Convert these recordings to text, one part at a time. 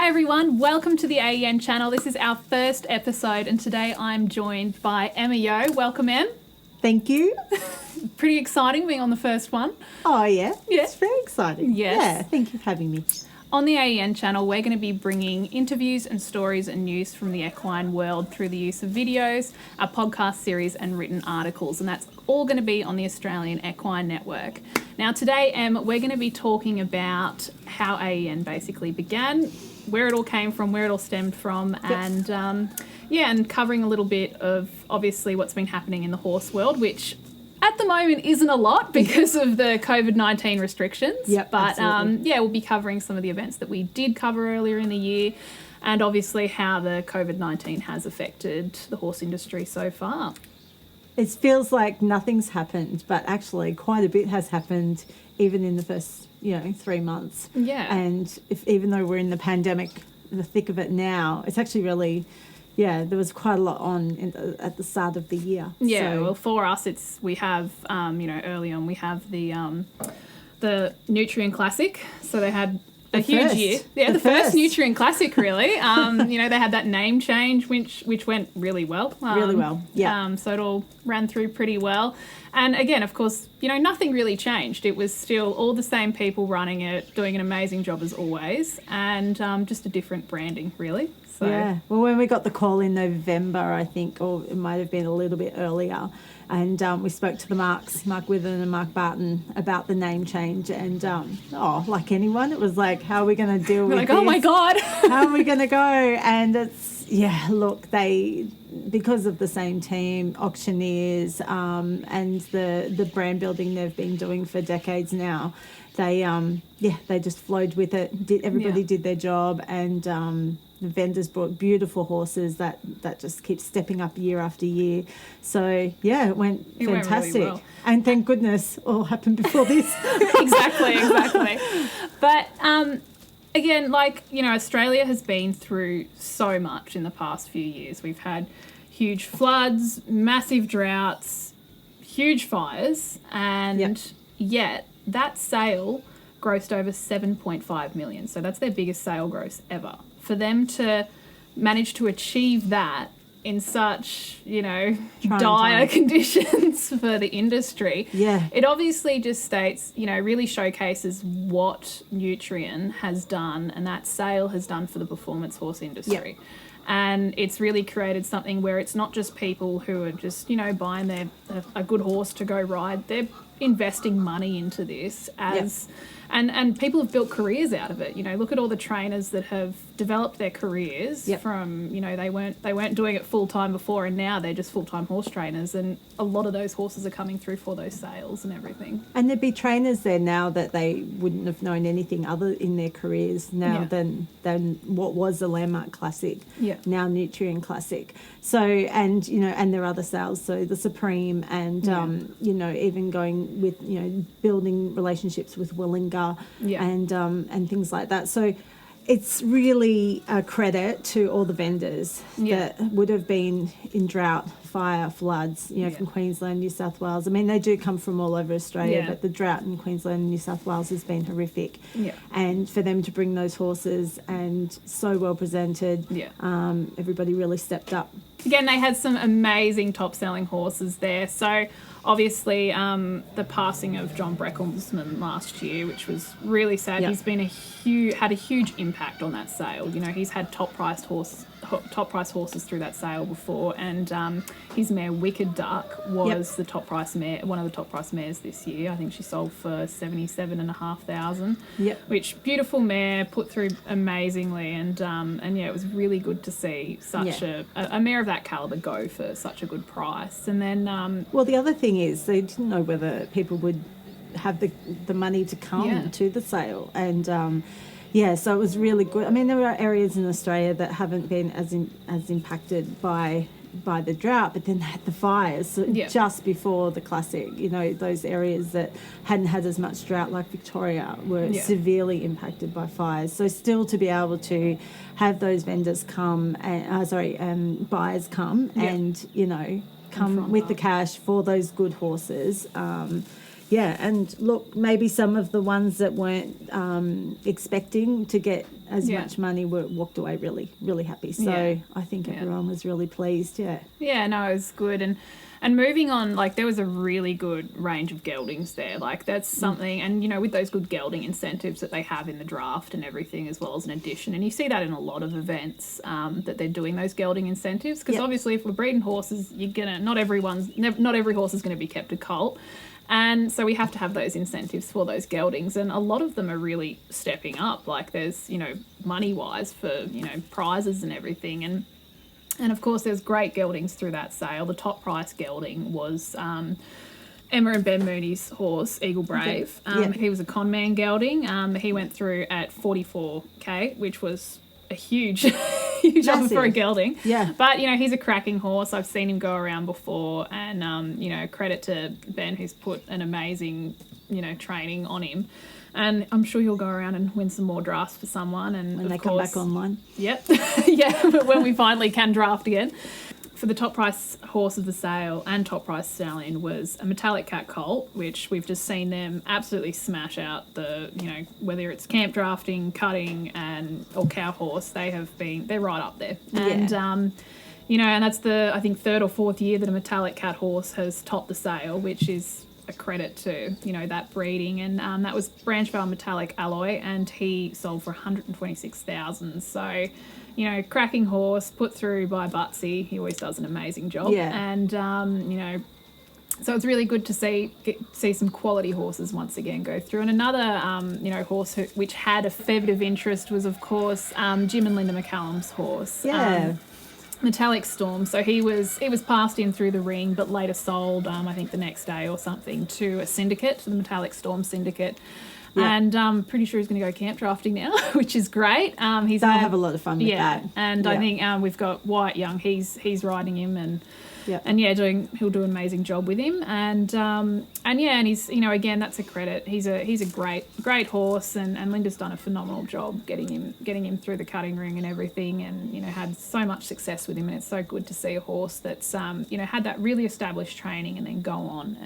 everyone, welcome to the AEN Channel. This is our first episode and today I'm joined by Em Yeo. Welcome, Em. Thank you. Pretty exciting being on the first one. Oh, yeah. Yeah. It's very exciting. Yes. Yeah, thank you for having me. On the AEN Channel, we're going to be bringing interviews and stories and news from the equine world through the use of videos, our podcast series and written articles, and that's all going to be on the Australian Equine Network. Now today, Em, we're going to be talking about how AEN basically began, where it all came from, where it all stemmed from, and and covering a little bit of obviously what's been happening in the horse world, which at the moment isn't a lot because of the COVID-19 restrictions. Yep, but absolutely. we'll be covering some of the events that we did cover earlier in the year and obviously how the COVID-19 has affected the horse industry so far. It feels like nothing's happened, but actually quite a bit has happened even in the first, 3 months. Yeah. And even though we're in the pandemic, the thick of it now, it's actually really... Yeah, there was quite a lot on at the start of the year. Yeah, so. well, for us, we have, early on, we have the Nutrient Classic. So they had a huge year. Yeah, the first Nutrient Classic, really. They had that name change, which went really well. Really well, yeah. So it all ran through pretty well. And again, of course, nothing really changed. It was still all the same people running it, doing an amazing job as always, and just a different branding, really. So. Yeah, well, when we got the call in November, I think, or it might have been a little bit earlier, and we spoke to the Mark Withen and Mark Barton about the name change, and like anyone, it was like, how are we going to deal with like, this? oh my God. How are we going to go? And it's, look, because of the same team, auctioneers, and the brand building they've been doing for decades now, they just flowed with it. Everybody did their job, and the vendors brought beautiful horses that just keep stepping up year after year. So, it went fantastic. Went really well. And thank goodness all happened before this. Exactly. But again, Australia has been through so much in the past few years. We've had huge floods, massive droughts, huge fires, and yet that sale grossed over 7.5 million. So that's their biggest sale gross ever. For them to manage to achieve that in such, dire conditions for the industry, it obviously just states, really showcases what Nutrien has done and that sale has done for the performance horse industry. Yep. And it's really created something where it's not just people who are just, buying a good horse to go ride. They're investing money into this as... Yep. And people have built careers out of it. Look at all the trainers that have developed their careers from, they weren't doing it full time before, and now they're just full time horse trainers. And a lot of those horses are coming through for those sales and everything. And there'd be trainers there now that they wouldn't have known anything other in their careers now than what was the Landmark Classic, now Nutrien Classic. So, and there are other sales, so the Supreme and, even going with, building relationships with Willingham and things like that. So it's really a credit to all the vendors that would have been in drought, fire, floods, from Queensland, New South Wales. I mean, they do come from all over Australia, but the drought in Queensland and New South Wales has been horrific. Yeah. And for them to bring those horses and so well presented, everybody really stepped up. Again, they had some amazing top-selling horses there. So obviously, the passing of John Brecklesman last year, which was really sad. He's been had a huge impact on that sale. He's had top-priced horses through that sale before, and his mare Wicked Duck was the top-priced mare, one of the top-priced mares this year. I think she sold for $77,500. Yep. Which beautiful mare, put through amazingly, and it was really good to see such a mare of that caliber go for such a good price. And then the other thing is they didn't know whether people would have the money to come to the sale, and so it was really good. I mean, there are areas in Australia that haven't been as impacted by the drought, but then they had the fires just before the Classic. Those areas that hadn't had as much drought, like Victoria, were severely impacted by fires. So still to be able to have those vendors come, buyers come and, come with the cash for those good horses, and look, maybe some of the ones that weren't expecting to get as much money walked away really, really happy. So I think everyone was really pleased. Yeah, no, it was good. And moving on, like, there was a really good range of geldings there. Like, that's something, and, you know, with those good gelding incentives that they have in the draft and everything, as well as an addition. And you see that in a lot of events, that they're doing those gelding incentives. Because obviously, if we're breeding horses, not every horse is going to be kept a colt. And so we have to have those incentives for those geldings. And a lot of them are really stepping up. Like, there's, you know, money-wise for, you know, prizes and everything. And of course, there's great geldings through that sale. The top price gelding was Emma and Ben Mooney's horse, Eagle Brave. He was a Conman gelding. He went through at 44K, which was a huge offer for a gelding. Yeah. But, you know, he's a cracking horse. I've seen him go around before. And, you know, credit to Ben, who's put an amazing, you know, training on him. And I'm sure he'll go around and win some more drafts for someone. And when they come back online. Yep. But when we finally can draft again. For the top price horse of the sale and top price stallion was a Metallic Cat colt, which we've just seen them absolutely smash out the, you know, whether it's camp drafting, cutting, or cow horse, they're right up there. And, you know, and that's the, I think, third or fourth year that a Metallic Cat horse has topped the sale, which is a credit to, you know, that breeding. And that was Branchvale Metallic Alloy, and he sold for $126,000. So, you know, cracking horse, put through by Butsy. He always does an amazing job. Yeah. And, you know, so it's really good to see some quality horses once again go through. And another, you know, horse which had a fair bit of interest was, of course, Jim and Linda McCallum's horse. Yeah. Metallic Storm. So he was passed in through the ring, but later sold, I think the next day or something, to a syndicate, to the Metallic Storm syndicate. Yeah. And I'm pretty sure he's going to go camp drafting now, which is great. They'll have a lot of fun with that. And I think we've got Wyatt Young. He's riding him, and he'll do an amazing job with him. And he's, you know, again, that's a credit. He's a great horse, and Linda's done a phenomenal job getting him through the cutting ring and everything, and, you know, had so much success with him. And it's so good to see a horse that's you know, had that really established training and then go on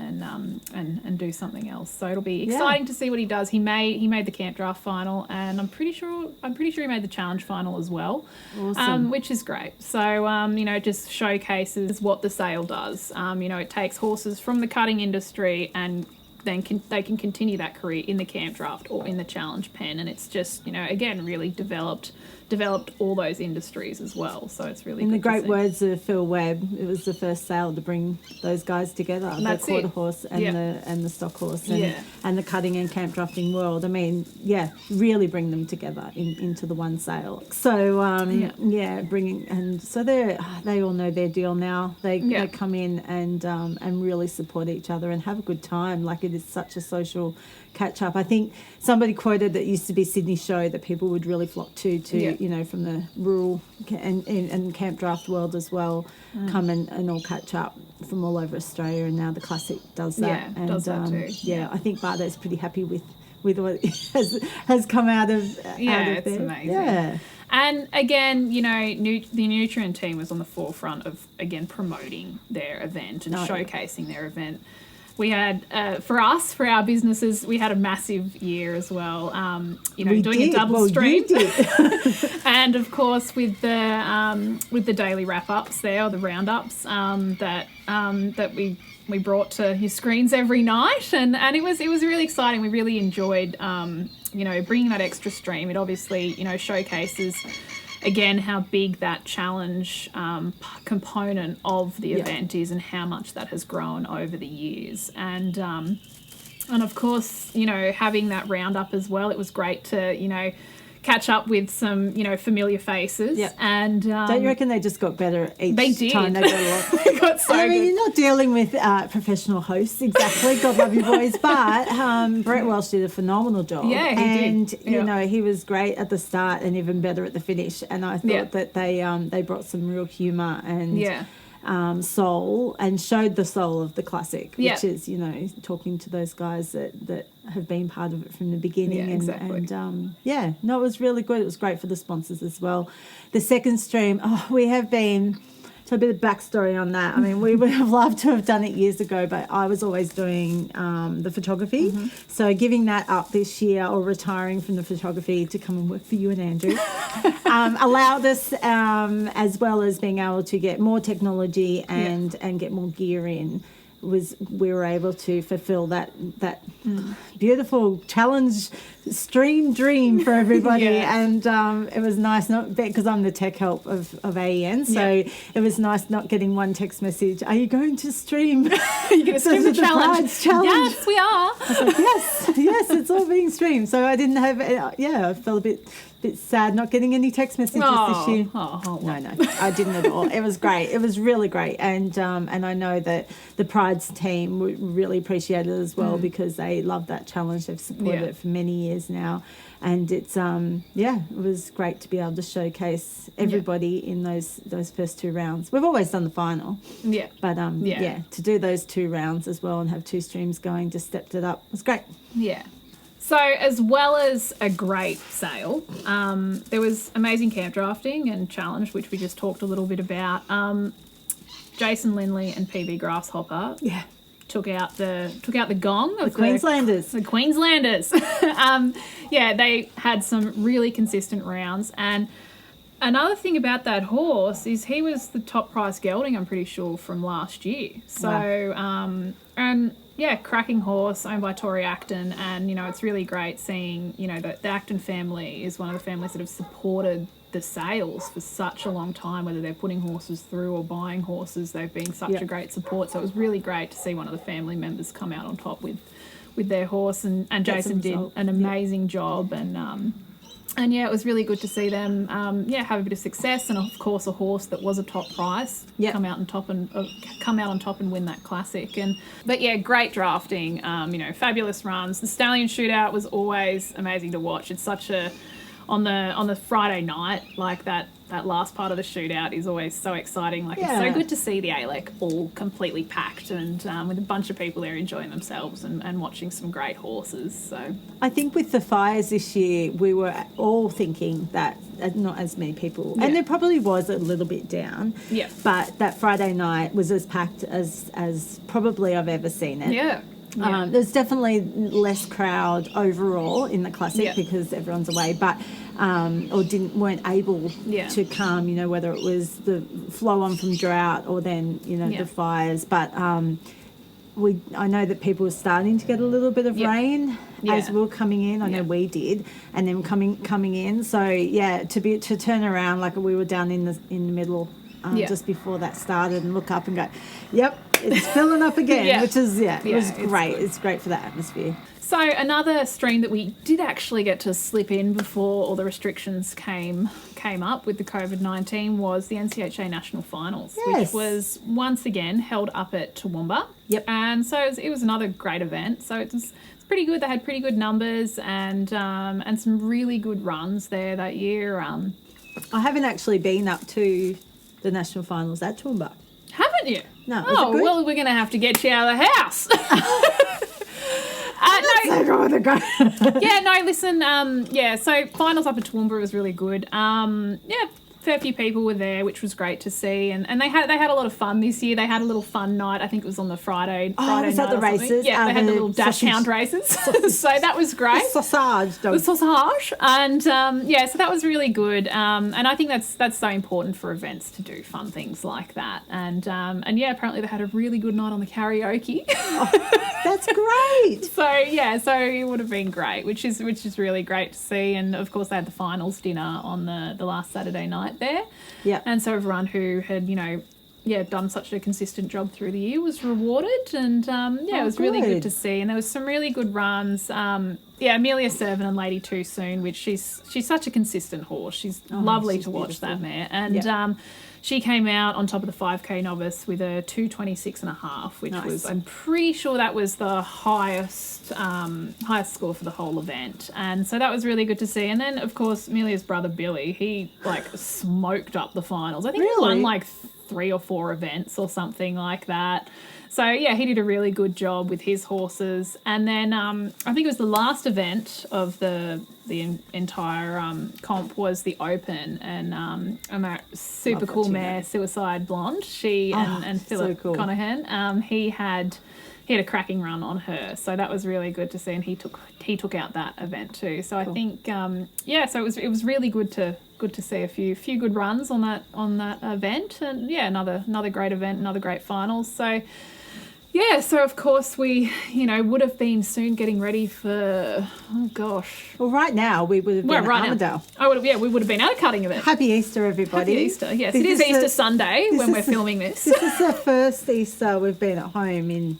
and do something else. So it'll be exciting to see what he does. He made the camp draft final, and I'm pretty sure he made the challenge final as well. Awesome. Which is great. So you know, it just showcases what the sale does. You know, it takes horses from the cutting industry, and then they can continue that career in the camp draft or in the challenge pen, and it's just, you know, again, really developed all those industries as well. So it's really in good the great to see. words of Phil Webb, it was the first sale to bring those guys together, the quarter horse and the stock horse and the cutting and camp drafting world. I mean, really bring them together into the one sale. So bringing, and so they all know their deal now. They come in and really support each other and have a good time. Like, it is such a social catch up. I think somebody quoted that used to be Sydney's show that people would really flock to you know, from the rural and camp draft world as well, come and all catch up from all over Australia, and now the Classic does that. And does that too. I think Bardo's pretty happy with what has come out of it's there. amazing. Yeah. And again, you know, the Nutrient team was on the forefront of, again, promoting their event and showcasing their event. We had, for our businesses, we had a massive year as well. You know, doing a double stream, and of course with the daily wrap ups there, or the roundups that we brought to your screens every night, and it was really exciting. We really enjoyed, you know, bringing that extra stream. It obviously, you know, showcases again how big that challenge component of the event is, and how much that has grown over the years. And of course, you know, having that roundup as well, it was great to, you know, catch up with some, you know, familiar faces. Yep. And don't you reckon they just got better each time they got along? They got so I mean, good. You're not dealing with professional hosts exactly. God love you boys, but Brett Welsh did a phenomenal job. Yeah, he did. You know, he was great at the start and even better at the finish. And I thought that they brought some real humour and soul, and showed the soul of the Classic, which is, you know, talking to those guys that have been part of it from the beginning. Yeah, exactly. It was really good. It was great for the sponsors as well. The second stream, we have been So a bit of backstory on that. I mean, we would have loved to have done it years ago, but I was always doing the photography. So giving that up this year, or retiring from the photography to come and work for you and Andrew, allowed us, as well as being able to get more technology and get more gear in, we were able to fulfill that beautiful challenge stream dream for everybody. And it was nice, not because I'm the tech help of AEN, so it was nice not getting one text message, are you going to stream? Are you going to stream the challenge? Yes, we are. I was like, yes, it's all being streamed. So I didn't have, I felt a bit sad not getting any text messages this year. No, I didn't at all. It was great. It was really great. And I know that the Prides team would really appreciate it as well, because they love that challenge. They've supported it for many years now. And it's, it was great to be able to showcase everybody in those first 2 rounds. We've always done the final. Yeah. But, to do those 2 rounds as well and have 2 streams going, just stepped it up. It was great. Yeah. So as well as a great sale, there was amazing camp drafting and challenge, which we just talked a little bit about. Jason Lindley and PB Grasshopper took out the gong of the Queenslanders. The Queenslanders. They had some really consistent rounds. And another thing about that horse is he was the top price gelding, I'm pretty sure, from last year. So, cracking horse, owned by Tori Acton, and, it's really great seeing, that the Acton family is one of the families that have supported the sales for such a long time, whether they're putting horses through or buying horses. They've been such a great support. So it was really great to see one of the family members come out on top with their horse, and Jason did an amazing job, and it was really good to see them have a bit of success, and of course a horse that was a top price come out on top and win that classic. But great drafting, fabulous runs. The Stallion Shootout was always amazing to watch. It's such a on the Friday night, like that last part of the shootout is always so exciting. It's so good to see the ALEC all completely packed and with a bunch of people there enjoying themselves and watching some great horses. So I think with the fires this year, we were all thinking that not as many people, and there probably was a little bit down, but that Friday night was as packed as probably I've ever seen it. There's definitely less crowd overall in the classic because everyone's away, but weren't able to come. Whether it was the flow on from drought or then the fires. But I know that people were starting to get a little bit of rain as we were coming in. I know we did, and then coming in. So to turn around, like we were down in the middle. Just before that started, and look up and go, it's filling up again, which is, it was great. It's great for the atmosphere. So another stream that we did actually get to slip in before all the restrictions came up with the COVID-19 was the NCHA National Finals, which was once again held up at Toowoomba. And so it was another great event. So it's pretty good. They had pretty good numbers and some really good runs there that year. I haven't actually been up to the national finals at Toowoomba. Haven't you? No. Oh, well, we're going to have to get you out of the house. So finals up at Toowoomba was really good. Fair few people were there, which was great to see, and they had a lot of fun this year. They had a little fun night. I think it was on the Friday was that night the races? Yeah, they had the little dash hound races. So that was great. The sausage, and so that was really good. And I think that's so important for events to do fun things like that. And apparently they had a really good night on the karaoke. That's great. So it would have been great, which is really great to see. And of course they had the finals dinner on the last Saturday night there. And so everyone who had, done such a consistent job through the year was rewarded, and it was really good to see. And there was some really good runs. Amelia Servan and Lady Too Soon, which she's such a consistent horse. She's lovely to watch, that mare. And she came out on top of the 5K novice with a 2:26.5, which was, I'm pretty sure that was the highest score for the whole event. And so that was really good to see. And then, of course, Amelia's brother Billy, he smoked up the finals. I think he won 3 or 4 events or something like that. So, yeah, he did a really good job with his horses. And then I think it was the last event of the entire comp was the Open. And a super cool mare, Suicide Blonde, she and Philip so cool. Conahan, he had a cracking run on her. So that was really good to see. And he took out that event too. So I think, so it was really good to see a few good runs on that event. And, yeah, another great event, another great finals. So, yeah, so of course we, would have been soon getting ready for, oh gosh. Well, right now we would have been at Armadale. We would have been at a cutting event. Happy Easter, everybody. Happy Easter, yes. It is Easter Sunday when we're filming this. This is the first Easter we've been at home in...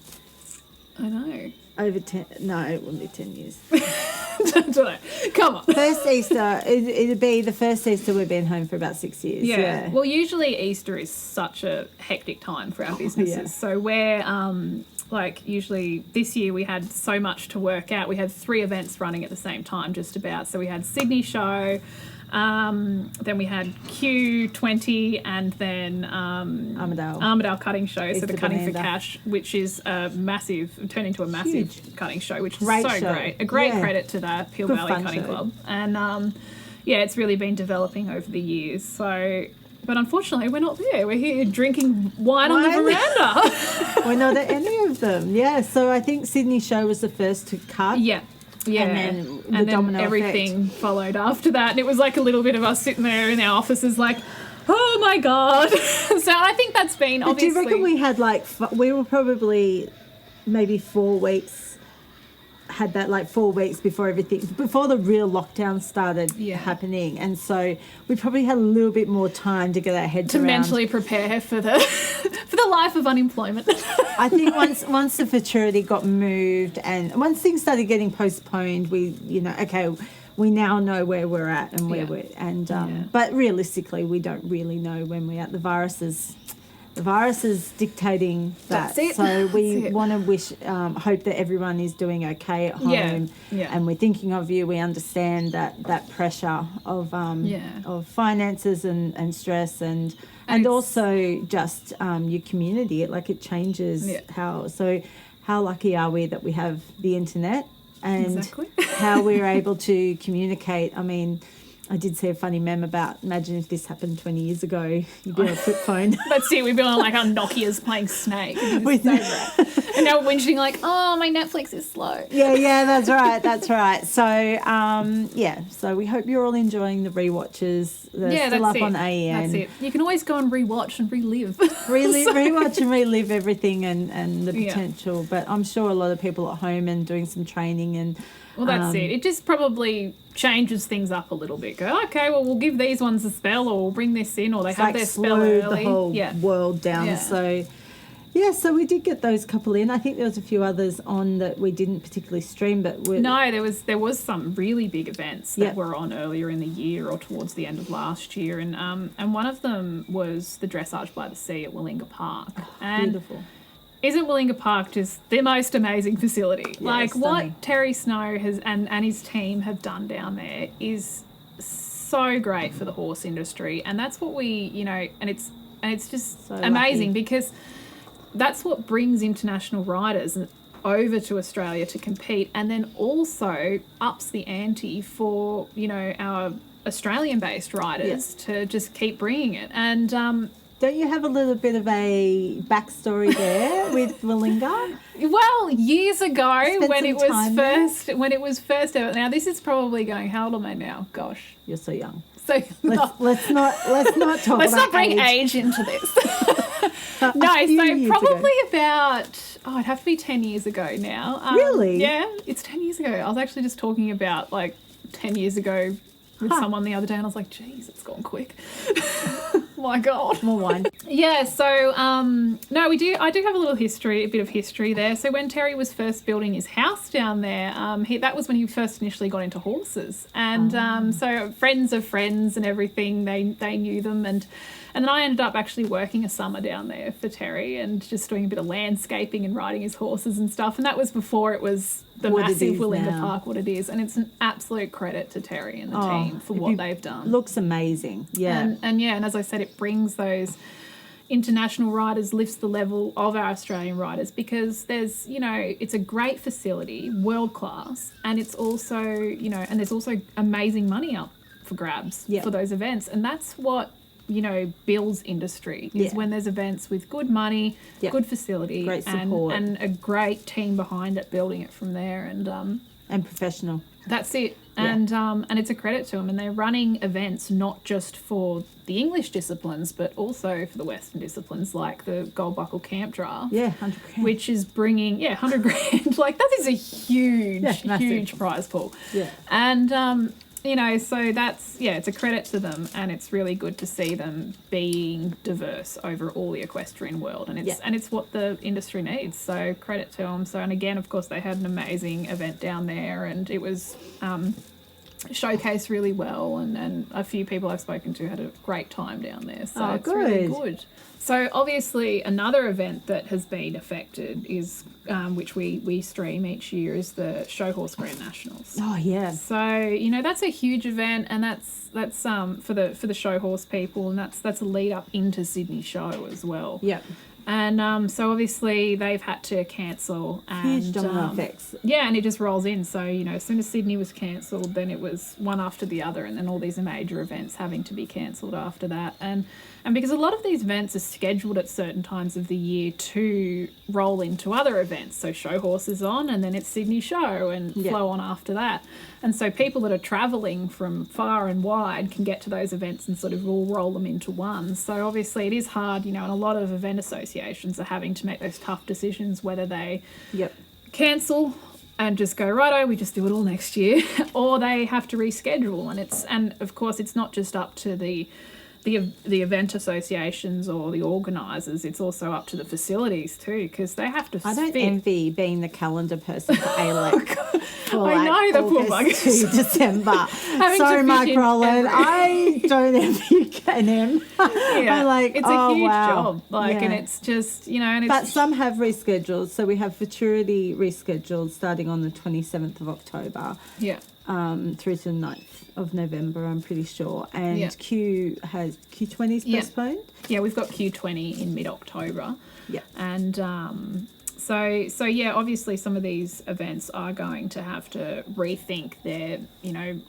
I know. Over 10... No, it wouldn't be 10 years. Don't know. Come on. First Easter, it'd be the first Easter we've been home for about 6 years. Yeah. Well, usually Easter is such a hectic time for our businesses. Yeah. So we're, usually this year we had so much to work out. We had 3 events running at the same time just about. So we had Sydney Show, then we had Q20 and then Armadale Cutting Show, so the Cutting for Cash, which is turned into a massive cutting show, which is great. A great credit to that Peel Valley Cutting Club. And it's really been developing over the years. So, but unfortunately we're not there. We're here drinking wine on the veranda. We're not at any of them. Yeah, so I think Sydney Show was the first to cut. Yeah. Yeah, and then everything followed after that. And it was like a little bit of us sitting there in our offices like, oh, my God. So I think that's been obviously... Do you reckon we had we were probably maybe 4 weeks, had that 4 weeks before the real lockdown started happening. And so we probably had a little bit more time to get our heads around. To mentally prepare for the life of unemployment. I think once the futurity got moved and once things started getting postponed, we now know where we're at and where we're but realistically we don't really know when we're at. The virus is dictating that. That's it. So we want to hope that everyone is doing okay at home. Yeah. And we're thinking of you. We understand that pressure of finances and stress and also just your community. It changes how lucky are we that we have the internet and how we're able to communicate. I mean, I did see a funny meme about, imagine if this happened 20 years ago, you'd be on a flip phone. That's it, we'd be on our Nokias playing Snake. And now we're whinging my Netflix is slow. Yeah, that's right. So, so we hope you're all enjoying the rewatches. They're still up on AEN. That's it. You can always go and rewatch and relive. Rewatch and relive everything and the potential. But I'm sure a lot of people at home and doing some training and... Well, that's it. It just probably changes things up a little bit. Go, okay, well, we'll give these ones a spell or we'll bring this in or they have their spell early. The whole world down. Yeah. So we did get those couple in. I think there was a few others on that we didn't particularly stream, but there was some really big events that were on earlier in the year or towards the end of last year, and one of them was the Dressage by the Sea at Willinga Park. Beautiful. Isn't Willinga Park just the most amazing facility? What Terry Snow has and his team have done down there is so great for the horse industry, and that's what we and it's just so amazing lucky. Because that's what brings international riders over to Australia to compete, and then also ups the ante for our Australian-based riders to just keep bringing it. And don't you have a little bit of a backstory there with Willinga? Well, years ago when it was first ever. Now this is probably going. How old am I now? Gosh, you're so young. So let's not talk. Let's not bring age into this. No, so probably about it'd have to be 10 years ago now. Really? Yeah, it's 10 years ago. I was actually just talking about 10 years ago with someone the other day, and I was like, geez, it's gone quick. My God. More wine. Yeah, so no, I do have a bit of history there. So when Terry was first building his house down there, that was when he first initially got into horses. And so friends of friends and everything, they knew them. And then I ended up actually working a summer down there for Terry and just doing a bit of landscaping and riding his horses and stuff. And that was before it was the massive Willinga Park, what it is. And it's an absolute credit to Terry and the team for what they've done. Looks amazing. Yeah. And as I said, it brings those international riders lifts the level of our Australian riders, because there's, it's a great facility, world class, and it's also, and there's also amazing money up for grabs for those events. And that's what, builds industry, is when there's events with good money, good facility, great support, and a great team behind it, building it from there. And professional. That's it. And it's a credit to them. And they're running events not just for the English disciplines, but also for the Western disciplines, like the Gold Buckle Camp Draft. Yeah, 100 grand. Which is bringing, 100 grand. Like, that is a huge prize pool. Yeah. And, so that's, it's a credit to them. And it's really good to see them being diverse over all the equestrian world. And it's what the industry needs. So credit to them. So, and again, of course, they had an amazing event down there, and it was showcased really well. And a few people I've spoken to had a great time down there. So it's really good. So obviously another event that has been affected is, which we stream each year, is the Show Horse Grand Nationals. Oh yeah. So that's a huge event, and that's for the show horse people, and that's a lead up into Sydney Show as well. Yeah. And so obviously they've had to cancel. And, huge domino effects. Yeah, and it just rolls in. So, as soon as Sydney was cancelled, then it was one after the other, and then all these major events having to be cancelled after that. And because a lot of these events are scheduled at certain times of the year to roll into other events. So Show Horse is on, and then it's Sydney Show, and flow on after that. And so people that are travelling from far and wide can get to those events and sort of all roll them into one. So obviously it is hard, and a lot of event associations are having to make those tough decisions whether they cancel and just go, righto, we just do it all next year, or they have to reschedule. And of course it's not just up to the event associations or the organisers, it's also up to the facilities too, because they have to I don't envy being the calendar person for ALEC. I know, the poor buggers. To December. Sorry, Mark Rowland. I don't envy K&M. I'm like, it's a huge job. And it's just, and it's... But some have rescheduled. So we have Futurity rescheduled starting on the 27th of October. Yeah. Through to the 9th of November, I'm pretty sure. And Q20's postponed. Yeah, we've got Q20 in mid-October. Yeah. And so obviously some of these events are going to have to rethink their,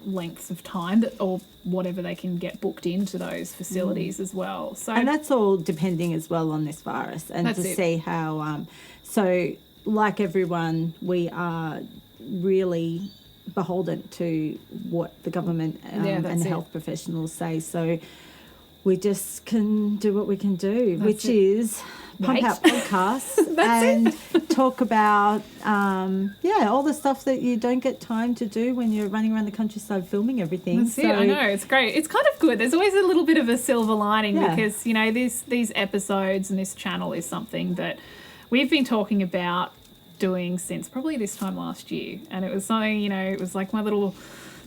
lengths of time or whatever they can get booked into those facilities as well. So, and that's all depending as well on this virus, and see how, so like everyone, we are really beholden to what the government and the health professionals say. So we just can do what we can do, which is pump out podcasts and talk about, all the stuff that you don't get time to do when you're running around the countryside filming everything. That's it. I know, it's great. It's kind of good. There's always a little bit of a silver lining because, these episodes and this channel is something that we've been talking about doing since probably this time last year, and it was something, it was like my little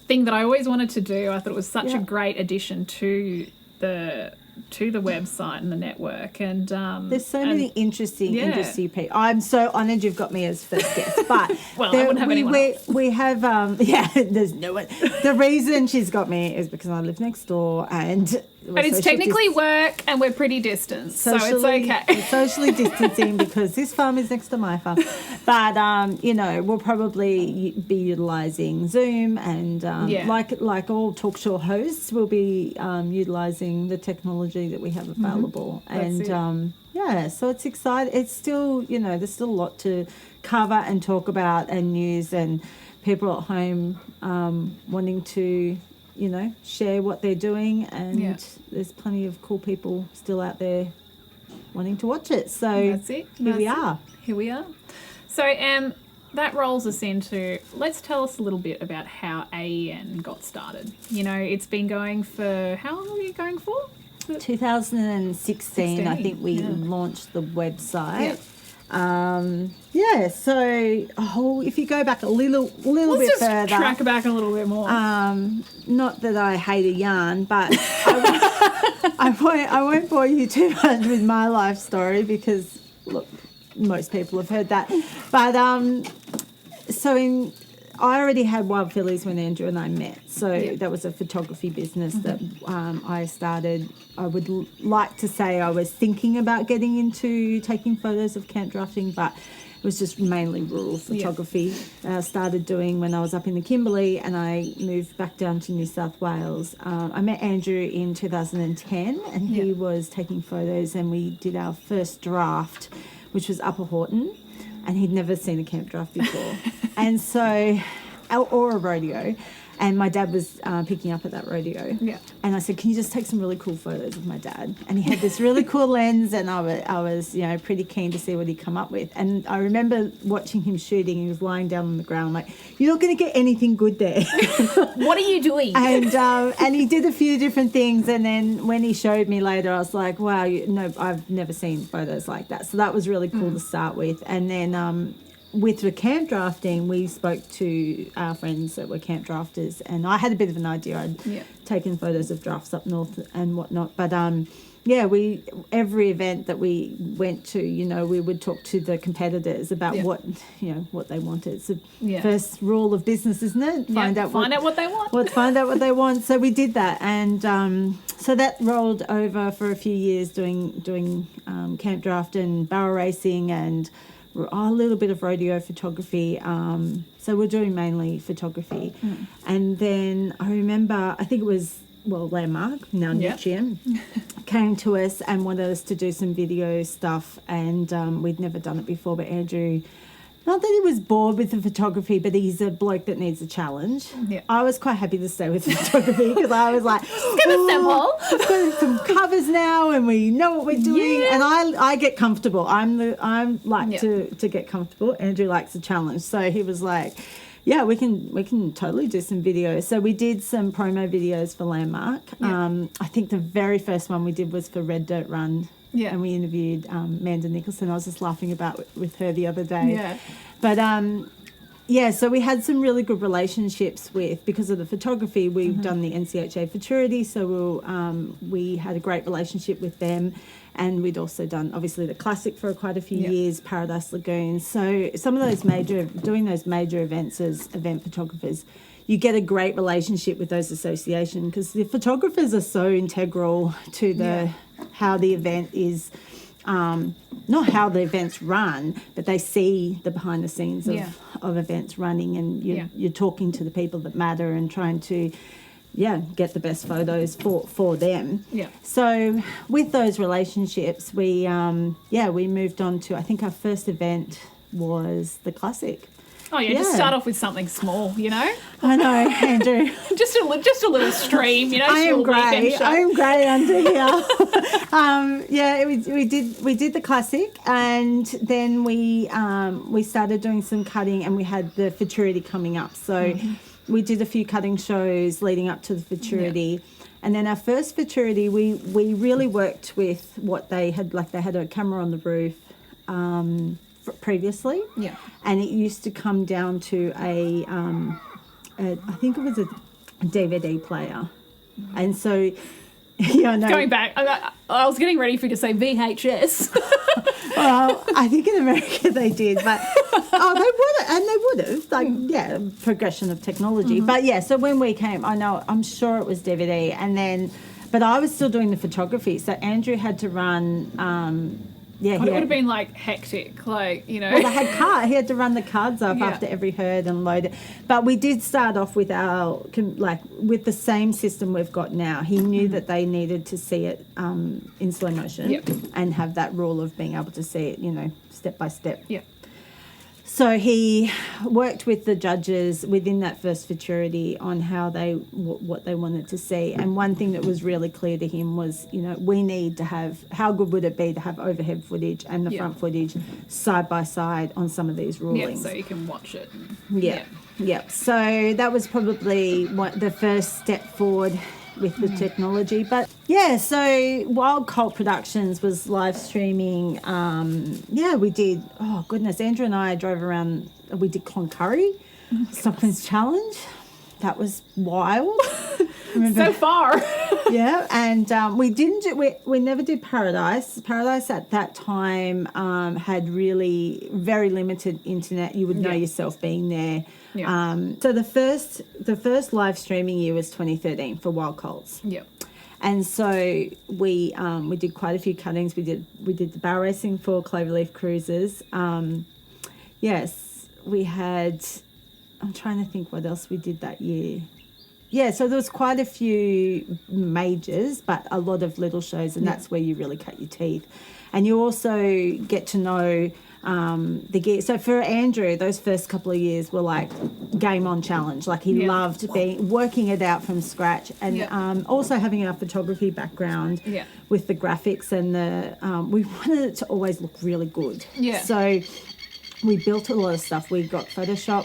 thing that I always wanted to do. I thought it was such a great addition to the website and the network, and there's so many interesting industry people. I'm so honoured you've got me as first guest, but well, I wouldn't have anyone else. We have there's no one. The reason she's got me is because I live next door, and it's technically work, and we're pretty distant, so it's okay. We're socially distancing because this farm is next to my farm. But we'll probably be utilising Zoom, and like all talk show hosts, we'll be utilising the technology that we have available. And so it's exciting. It's still, there's still a lot to cover and talk about, and news, and people at home wanting to share what they're doing, and there's plenty of cool people still out there wanting to watch it. So that's it. Here we are. So that rolls us into, let's tell us a little bit about how AEN got started. It's been going for, how long are we going for? 2016, I think we launched the website. So if you go back a little bit further, track back a little bit more. Not that I hate a yarn, but I won't bore you too much with my life story, because look, most people have heard that. But so I already had wild fillies when Andrew and I met. So that was a photography business that I started. I would like to say I was thinking about getting into taking photos of camp drafting, but it was just mainly rural photography. I started doing when I was up in the Kimberley, and I moved back down to New South Wales. I met Andrew in 2010, and he was taking photos, and we did our first draft, which was Upper Horton, and he'd never seen a camp draft before. And so, or a rodeo. And my dad was picking up at that rodeo. Yeah. And I said, can you just take some really cool photos of my dad? And he had this really cool lens, and I was, you know, pretty keen to see what he'd come up with. And I remember watching him shooting. He was lying down on the ground like, you're not going to get anything good there. What are you doing? And he did a few different things. And then when he showed me later, I was like, wow, I've never seen photos like that. So that was really cool to start with. And then with the camp drafting, we spoke to our friends that were camp drafters, and I had a bit of an idea. I'd taken photos of drafts up north and whatnot, but every event that we went to, you know, we would talk to the competitors about what they wanted. It's the first rule of business, isn't it? Find out what they want. Find out what they want. So we did that, and so that rolled over for a few years doing camp draft and barrel racing and a little bit of rodeo photography. So we're doing mainly photography. And then I remember, I think it was, Landmark, now Nutrien, came to us and wanted us to do some video stuff. And we'd never done it before, but Andrew, not that he was bored with the photography, but he's a bloke that needs a challenge. Yeah. I was quite happy to stay with photography because I was like, we've got some covers now and we know what we're doing. Yeah. And I get comfortable. I'm like to get comfortable. Andrew likes a challenge. So he was like, yeah, we can totally do some videos. So we did some promo videos for Landmark. Yeah. I think the very first one we did was for Red Dirt Run. Yeah. And we interviewed Amanda Nicholson. I was just laughing with her the other day. Yeah. But, so we had some really good relationships because of the photography. We've done the NCHA Futurity, so we had a great relationship with them. And we'd also done, obviously, the Classic for quite a few years, Paradise Lagoon. So some of those doing those major events as event photographers, you get a great relationship with those associations because the photographers are so integral to how the event is, not how the events run, but they see the behind the scenes of events running, and you're talking to the people that matter and trying to get the best photos for them. Yeah. So with those relationships, we moved on to, I think our first event was the Classic. Oh, just start off with something small, you know? I know, Andrew. just a little stream, you know? I am grey under here. We did the Classic, and then we started doing some cutting, and we had the Futurity coming up. So we did a few cutting shows leading up to the Futurity. Yeah. And then our first Futurity, we really worked with what they had, like they had a camera on the roof, previously, and it used to come down to I think it was a DVD player, and so going back, I was getting ready for you to say VHS. Well, I think in America they did, but they would have progression of technology. But so when we came, I'm sure it was DVD, but I was still doing the photography, so Andrew had to run. It would have been like hectic, like, you know. Well, he had to run the cards up after every herd and load it. But we did start off with with the same system we've got now. He knew that they needed to see it in slow motion and have that rule of being able to see it, you know, step by step. Yeah. So he worked with the judges within that first Futurity on how what they wanted to see. And one thing that was really clear to him was, you know, we need to have, how good would it be to have overhead footage and the front footage side by side on some of these rulings. Yeah, so you can watch it. Yeah. So that was probably the first step forward with the technology. But so Wild Colt Productions was live streaming. We did, Andrew and I drove around, we did Cloncurry, Stockman's Challenge. That was wild. So far. Yeah, and we never did Paradise. Paradise at that time had really very limited internet. You would know yourself being there. Yeah. So the first live streaming year was 2013 for Wild Colts. Yep. And so we did quite a few cuttings. We did the barrel racing for Cloverleaf Cruises. Yes, we had. I'm trying to think what else we did that year. Yeah, so there was quite a few majors, but a lot of little shows, and that's where you really cut your teeth. And you also get to know the gear. So for Andrew, those first couple of years were like game on challenge. Like he loved working it out from scratch, and also having our photography background with the graphics and we wanted it to always look really good. Yeah. So we built a lot of stuff. We got Photoshop,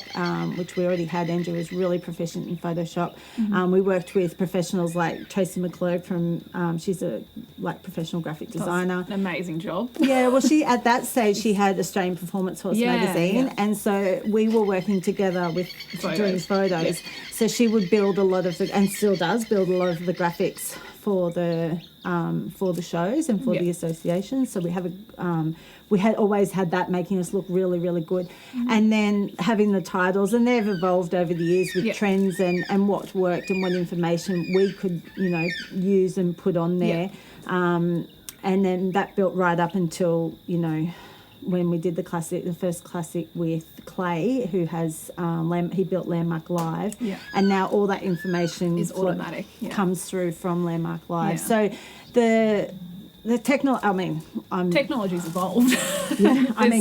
which we already had. Andrew was really proficient in Photoshop. Mm-hmm. We worked with professionals like Tracy McClurg from, she's a professional graphic designer. An amazing job. Yeah, well, at that stage, she had Australian Performance Horse magazine. And so we were working together with doing photos. Yeah. So she would build a lot of and still does build a lot of the graphics for the shows and for the associations. So we had always had that making us look really, really good. Mm-hmm. And then having the titles, and they've evolved over the years with trends and what worked and what information we could, use and put on there. And then that built right up until, when we did the first classic with Clay, who has he built Landmark Live, and now all that information is automatic, comes through from Landmark Live. So the technology's evolved.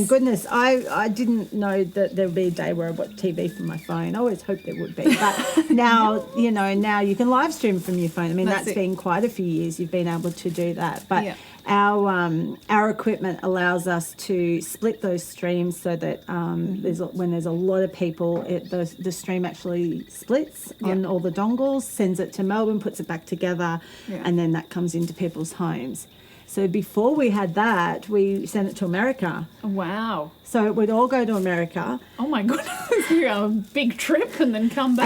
Goodness, I didn't know that there would be a day where I watch TV from my phone. I always hoped there would be, but now now you can live stream from your phone. I mean, that's been quite a few years you've been able to do that, but our equipment allows us to split those streams so that when there's a lot of people, the stream actually splits on all the dongles, sends it to Melbourne, puts it back together, and then that comes into people's homes. So before we had that, we sent it to America. Wow. So it would all go to America. Oh my goodness, a big trip and then come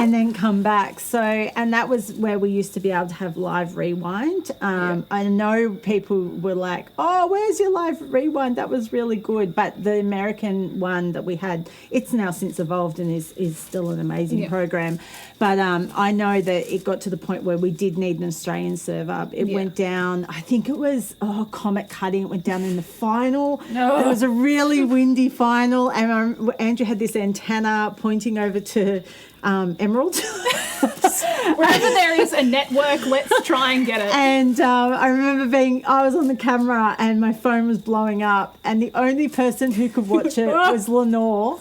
back. So, and that was where we used to be able to have live rewind. I know people were like, oh, where's your live rewind? That was really good. But the American one that we had, it's now since evolved and is still an amazing program. But I know that it got to the point where we did need an Australian server. It went down, I think it was, Comet Cutting. It went down in the final. No. It was a really windy final, and Andrew had this antenna pointing over to Emerald. Wherever there is a network, let's try and get it. And I remember I was on the camera and my phone was blowing up, and the only person who could watch it was Lenore,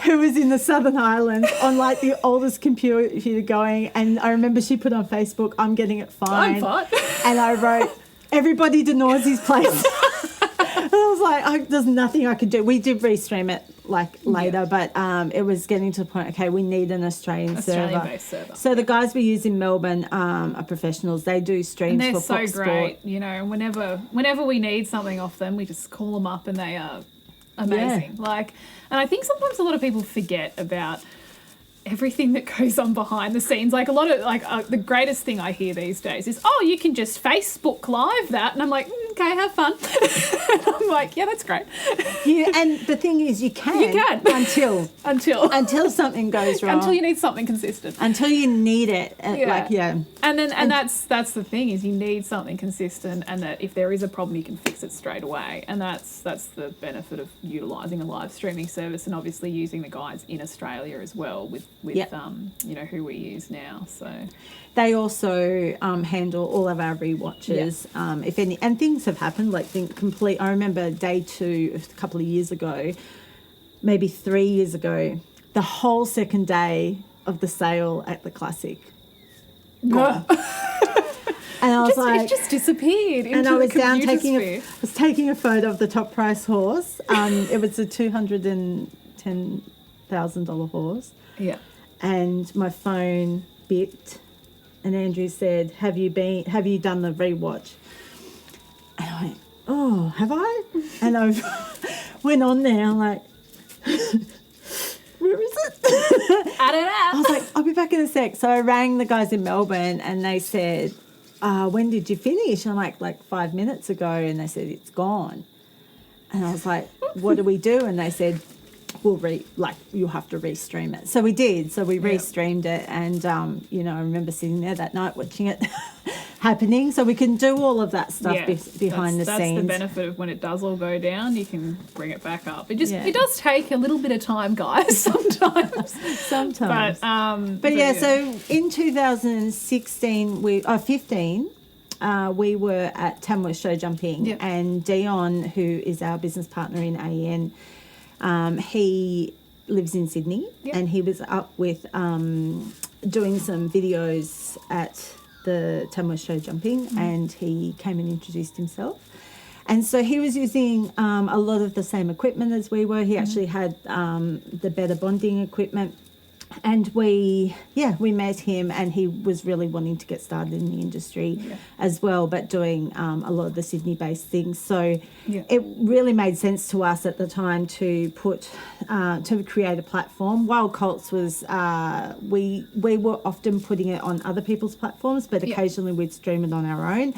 who was in the Southern Islands on the oldest computer going. And I remember she put on Facebook, I'm getting it fine. I'm fine. And I wrote, everybody to Norsy's place. And I was like, there's nothing I could do. We did restream it later, but it was getting to the point, okay, we need an Australian-based server. So the guys we use in Melbourne are professionals. They do streams for Fox Sport. And they're so great. Whenever we need something off them, we just call them up and they are amazing. And I think sometimes a lot of people forget about everything that goes on behind the scenes. A lot of the greatest thing I hear these days is, oh, you can just Facebook Live that, and I'm like, okay, have fun. And I'm like, yeah, that's great. Yeah, and the thing is, you can until something goes wrong. Until you need something consistent. Until you need it, And that's the thing is, you need something consistent, and that if there is a problem, you can fix it straight away. And that's the benefit of utilising a live streaming service, and obviously using the guys in Australia as well with who we use now. So they also handle all of our rewatches, if any, and things have happened I remember day 2 a couple of years ago, maybe 3 years ago, the whole second day of the sale at the Classic gone. And I was it just disappeared into the computer. I was taking a photo of the top price horse. It was a $210,000 horse. Yeah. And my phone beeped, and Andrew said, "Have you done the rewatch?" And I went, "Oh, have I?" And I went on there, I'm like, "Where is it?" I was like, I'll be back in a sec. So I rang the guys in Melbourne and they said, when did you finish? I'm like 5 minutes ago. And they said, it's gone. And I was like, what do we do? And they said, you'll have to restream it. So we did. So we restreamed it, and I remember sitting there that night watching it happening. So we can do all of that stuff behind the scenes. That's the benefit of when it does all go down. You can bring it back up. It does take a little bit of time, guys. Sometimes. But so in 2016, 15. We were at Tamworth Show Jumping, and Dion, who is our business partner in AEN, he lives in Sydney, and he was up with doing some videos at the Tamworth Show Jumping, and he came and introduced himself. And so he was using a lot of the same equipment as we were. He actually had the better bonding equipment. And we met him, and he was really wanting to get started in the industry as well, but doing a lot of the Sydney-based things. So it really made sense to us at the time to create a platform. Wild Colts was, we were often putting it on other people's platforms, but occasionally we'd stream it on our own.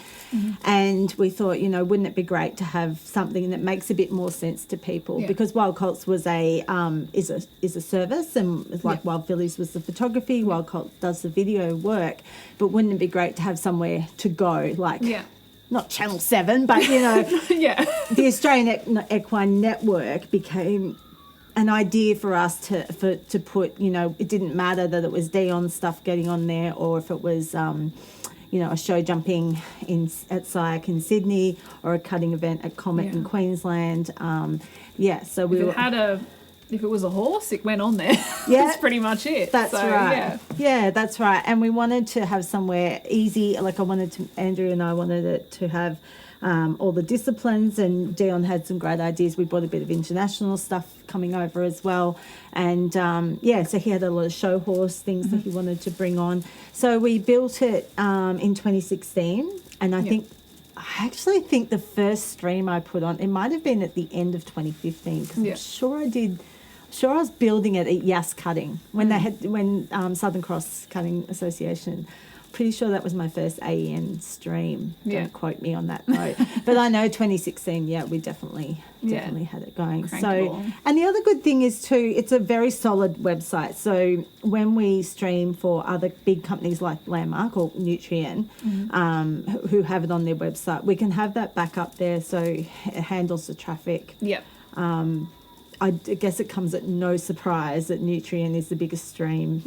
And we thought, wouldn't it be great to have something that makes a bit more sense to people? Because Wild Colts was is a service, and it's like Wild Phillies was the photography, Wild Colt does the video work, but wouldn't it be great to have somewhere to go, not Channel 7, but, the Australian Equine Network became an idea for us to put, it didn't matter that it was Dion stuff getting on there, or if it was, a show jumping at SIAC in Sydney, or a cutting event at Comet in Queensland. So if it was a horse, it went on there. That's pretty much it. That's right. Yeah, that's right. And we wanted to have somewhere easy. Andrew and I wanted it to have all the disciplines, and Dion had some great ideas. We brought a bit of international stuff coming over as well. And so he had a lot of show horse things that he wanted to bring on. So we built it in 2016, and I actually think the first stream I put on, it might have been at the end of 2015, because I'm sure I was building it at Yas Cutting when Southern Cross Cutting Association. Pretty sure that was my first AEN stream. Don't quote me on that note. But I know 2016, we definitely had it going. And the other good thing is too, it's a very solid website. So when we stream for other big companies like Landmark or Nutrien, who have it on their website, we can have that back up there, so it handles the traffic. I guess it comes at no surprise that Nutrien is the biggest stream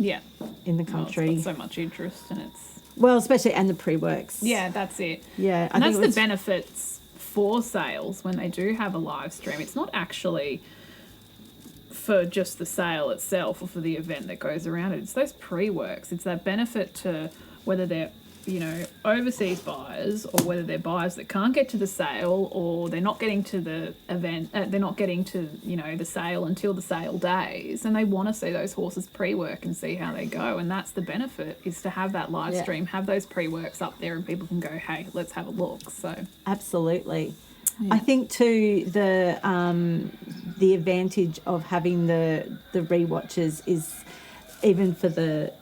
in the country. It's got so much interest, and it's... Well, especially, and the pre-works. Yeah, that's it. Yeah. And that's the benefits for sales when they do have a live stream. It's not actually for just the sale itself or for the event that goes around it. It's those pre-works. It's that benefit to whether they're overseas buyers, or whether they're buyers that can't get to the sale, or they're not getting to the event, they're not getting to, the sale until the sale days, and they want to see those horses pre-work and see how they go. And that's the benefit, is to have that live stream, have those pre-works up there, and people can go, hey, let's have a look. So absolutely. I think too, the advantage of having the rewatches is, even for the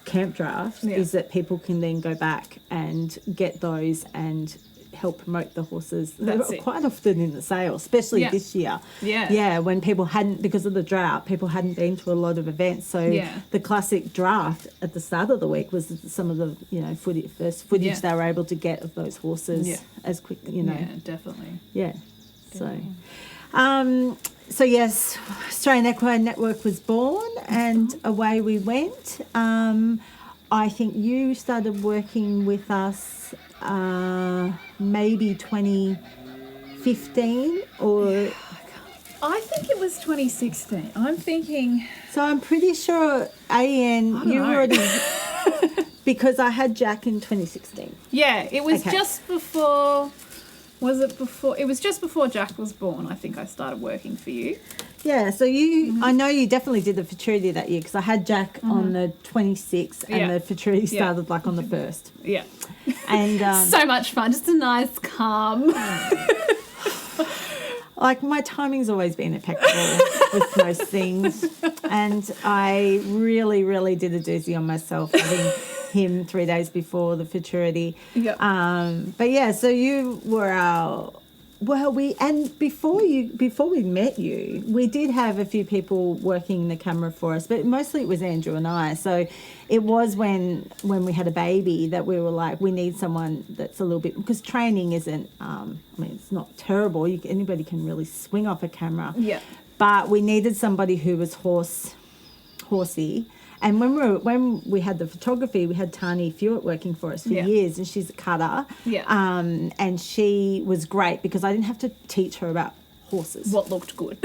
camp draft, is that people can then go back and get those and help promote the horses. That's quite often in the sale, especially this year. When people hadn't, because of the drought, people hadn't been to a lot of events. So the classic draft at the start of the week was some of the first footage they were able to get of those horses as quick. Definitely. So yes, Australian Equine Network was born, and away we went. I think you started working with us maybe 2015, or... I think it was 2016. I'm thinking... So I'm pretty sure AEN, you already... Because I had Jack in 2016. Yeah, it was just before... Was it before? It was just before Jack was born, I think I started working for you. Yeah, so I know you definitely did the futurity that year, because I had Jack on the 26th, and the futurity started on the 1st. Yeah. And so much fun, just a nice calm. like my timing's always been impeccable with most things. And I really, really did a doozy on myself having him 3 days before the futurity. Yep. But yeah, so you were our... Well, before we met you, we did have a few people working the camera for us, but mostly it was Andrew and I. So it was when we had a baby that we were like, we need someone that's a little bit, because training isn't, it's not terrible. Anybody can really swing off a camera. Yeah. But we needed somebody who was horsey. And when we had the photography, we had Tani Fewitt working for us for years, and she's a cutter. Yeah. And she was great because I didn't have to teach her about horses. What looked good.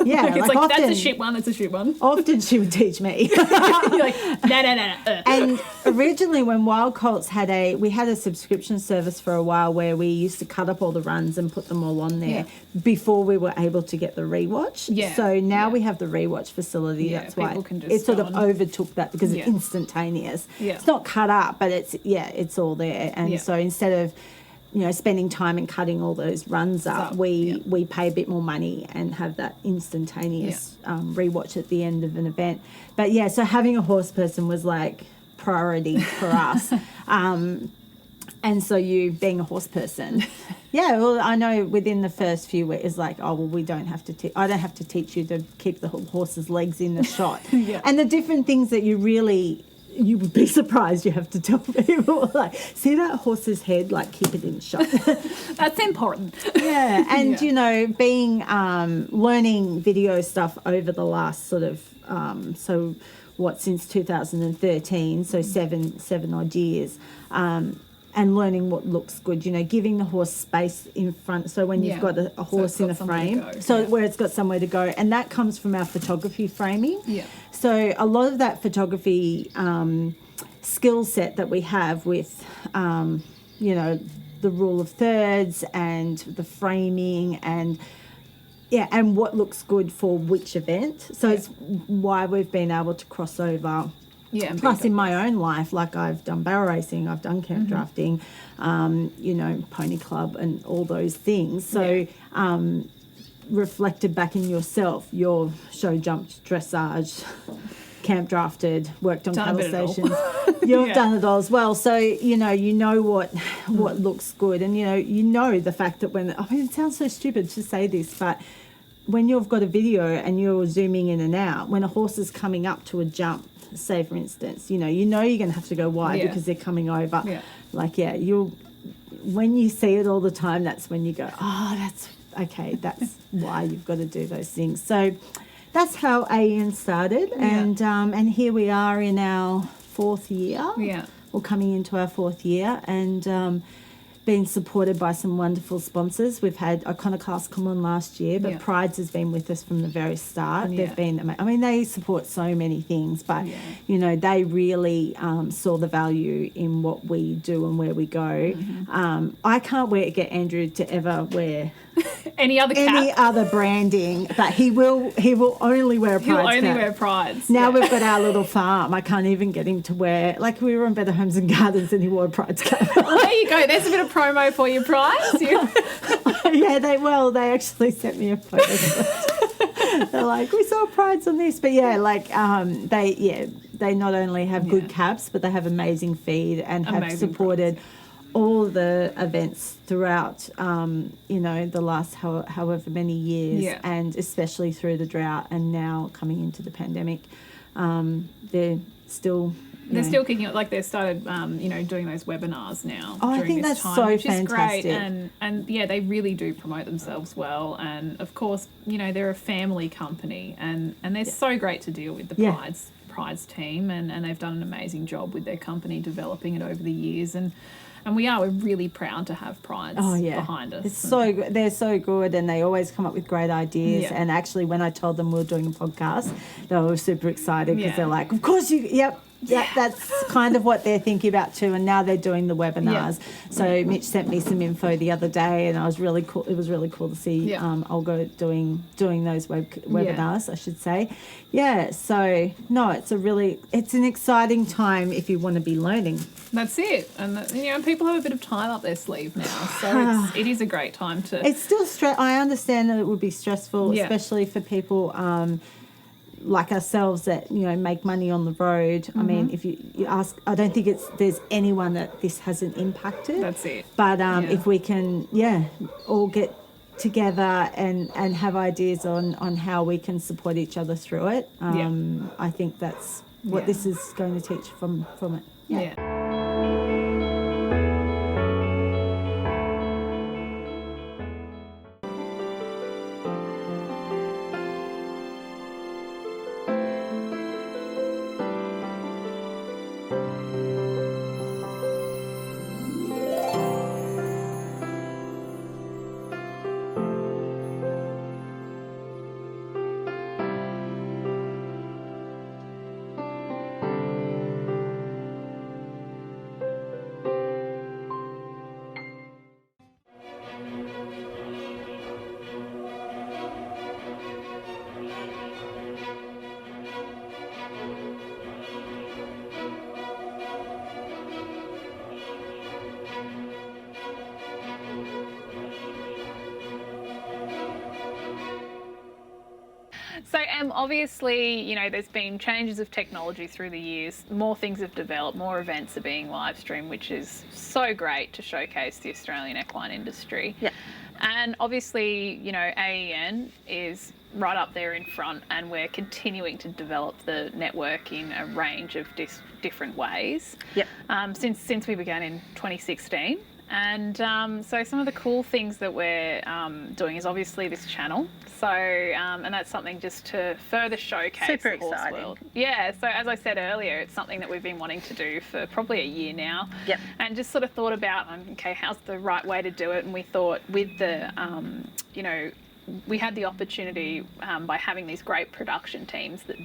Yeah. It's like often, that's a shit one, that's a shit one. Often she would teach me. You're like, no. And originally when Wild Colts we had a subscription service for a while where we used to cut up all the runs and put them all on there before we were able to get the rewatch. Yeah. So now we have the rewatch facility. Yeah, that's why can just it sort of overtook that because it's instantaneous. Yeah. It's not cut up, but it's all there. And so instead of spending time and cutting all those runs up, we pay a bit more money and have that instantaneous rewatch at the end of an event. But so having a horse person was like priority for us. And so you being a horse person, well, I know within the first few weeks it's like, oh, well, we don't have to. I don't have to teach you to keep the horse's legs in the shot, and the different things that you would be surprised you have to tell people, like, see that horse's head, like, keep it in the shot. That's important. Yeah, and, being, learning video stuff over the last sort of, since 2013, so seven odd years, and learning what looks good, giving the horse space in front. So when you've got a horse in a frame, where it's got somewhere to go, and that comes from our photography framing. Yeah. So a lot of that photography skill set that we have with, the rule of thirds and the framing and what looks good for which event. So it's why we've been able to cross over. Yeah. Plus, in my own life, like I've done barrel racing, I've done camp drafting, pony club and all those things. So reflected back in yourself, your show jumped, dressage, camp drafted, worked on cattle stations. You've done it all as well. So, you know what looks good. And, you know the fact that it sounds so stupid to say this, but when you've got a video and you're zooming in and out, when a horse is coming up to a jump, say for instance, you're going to have to go wide because they're coming over. Yeah. Like, when you see it all the time, that's when you go, oh, that's okay. That's why you've got to do those things. So that's how AEN started. Yeah. And here we are in our 4th year. Yeah. Or coming into our 4th year. And, been supported by some wonderful sponsors. We've had Iconoclast come on last year, but Pride's has been with us from the very start. They've been, they support so many things, but, they really saw the value in what we do and where we go. Mm-hmm. I can't wait to get Andrew to ever wear any other branding, but he will only wear a Pride's cap. He'll only wear Pride's. Now we've got our little farm. I can't even get him to wear, like we were on Better Homes and Gardens and he wore a Pride's cap. Well, there you go. There's a bit of promo for your Prize. They actually sent me a photo. They're like, we saw Prides on this, but they not only have good caps, but they have amazing feed and have supported all the events throughout, the last however many years, and especially through the drought and now coming into the pandemic, they're still. They're still kicking it, like they've started, doing those webinars now. Oh, I think that's so which fantastic. Is great, and they really do promote themselves well. And of course, they're a family company, and they're so great to deal with the Pride's team, and they've done an amazing job with their company developing it over the years. And we're really proud to have Prides behind us. It's so good. They're so good, and they always come up with great ideas. Yeah. And actually, when I told them we were doing a podcast, they were super excited because they're like, "Of course you, that's kind of what they're thinking about too. And now they're doing the webinars. So Mitch sent me some info the other day, and I was really cool. It was really cool to see Olga doing those webinars, I should say. Yeah. So no, it's an exciting time if you want to be learning. That's it. And people have a bit of time up their sleeve now, so it is a great time to. It's still I understand that it would be stressful, especially for people like ourselves that make money on the road. I mean, if you ask, I don't think there's anyone that this hasn't impacted. That's it. But if we can, all get together and have ideas on how we can support each other through it, I think that's what this is going to teach from it. Yeah. So, obviously, there's been changes of technology through the years. More things have developed, more events are being live streamed, which is so great to showcase the Australian equine industry. Yeah. And obviously, AEN is right up there in front, and we're continuing to develop the network in a range of different ways. Yep. Since we began in 2016. And so some of the cool things that we're doing is obviously this channel. So, and that's something just to further showcase the horse world. Yeah, so as I said earlier, it's something that we've been wanting to do for probably a year now. Yep. And just sort of thought about, okay, how's the right way to do it? And we thought with the, we had the opportunity by having these great production teams that